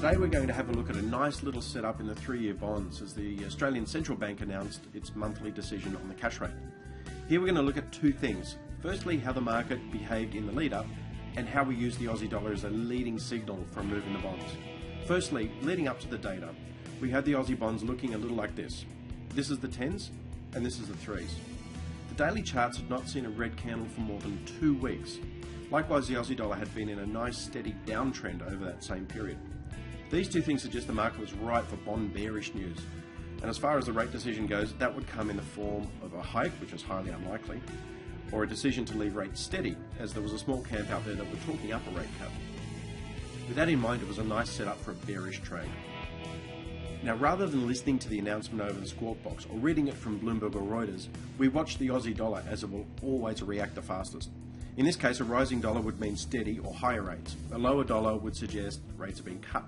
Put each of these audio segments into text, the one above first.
Today we're going to have a look at a nice little setup in the 3-year bonds as the Australian Central Bank announced its monthly decision on the cash rate. Here we're going to look at two things. Firstly, how the market behaved in the lead up and how we use the Aussie dollar as a leading signal for moving the bonds. Firstly, leading up to the data, we had the Aussie bonds looking a little like this. This is the 10s and this is the 3s. The daily charts had not seen a red candle for more than 2 weeks. Likewise, the Aussie dollar had been in a nice steady downtrend over that same period. These two things suggest the market was ripe for bond bearish news. And as far as the rate decision goes, that would come in the form of a hike, which is highly unlikely, or a decision to leave rates steady, as there was a small camp out there that were talking up a rate cut. With that in mind, it was a nice setup for a bearish trade. Now, rather than listening to the announcement over the squawk box or reading it from Bloomberg or Reuters, we watched the Aussie dollar as it will always react the fastest. In this case, a rising dollar would mean steady or higher rates. A lower dollar would suggest rates are being cut.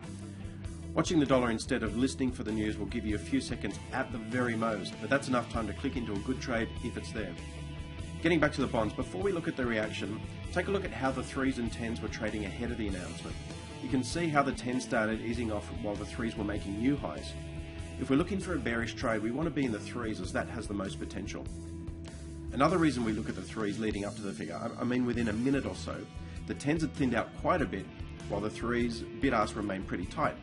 Watching the dollar instead of listening for the news will give you a few seconds at the very most, but that's enough time to click into a good trade if it's there. Getting back to the bonds, before we look at the reaction, take a look at how the 3s and 10s were trading ahead of the announcement. You can see how the 10s started easing off while the 3s were making new highs. If we're looking for a bearish trade, we want to be in the 3s as that has the most potential. Another reason we look at the 3s leading up to the figure, within a minute or so, the 10s had thinned out quite a bit, while the 3s bid-ask remained pretty tight.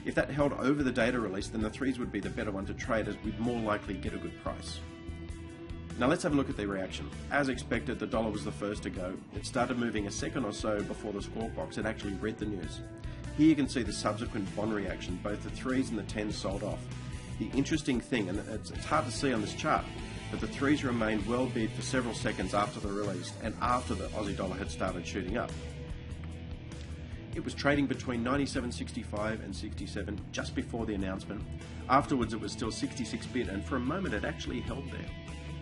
If that held over the data release, then the 3s would be the better one to trade as we'd more likely get a good price. Now let's have a look at the reaction. As expected, the dollar was the first to go. It started moving a second or so before the squawk box had actually read the news. Here you can see the subsequent bond reaction. Both the 3s and the 10s sold off. The interesting thing, and it's hard to see on this chart, but the 3s remained well bid for several seconds after the release and after the Aussie dollar had started shooting up. It was trading between 97.65 and 67 just before the announcement. Afterwards it was still 66 bid, and for a moment it actually held there.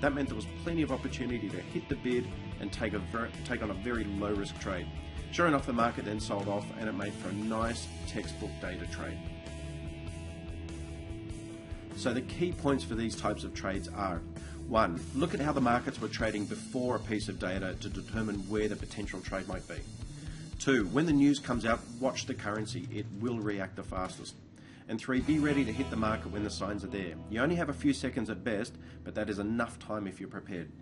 That meant there was plenty of opportunity to hit the bid and take on a very low risk trade. Sure enough, the market then sold off and it made for a nice textbook data trade. So the key points for these types of trades are: 1. Look at how the markets were trading before a piece of data to determine where the potential trade might be. 2. When the news comes out, watch the currency. It will react the fastest. And 3. Be ready to hit the market when the signs are there. You only have a few seconds at best, but that is enough time if you're prepared.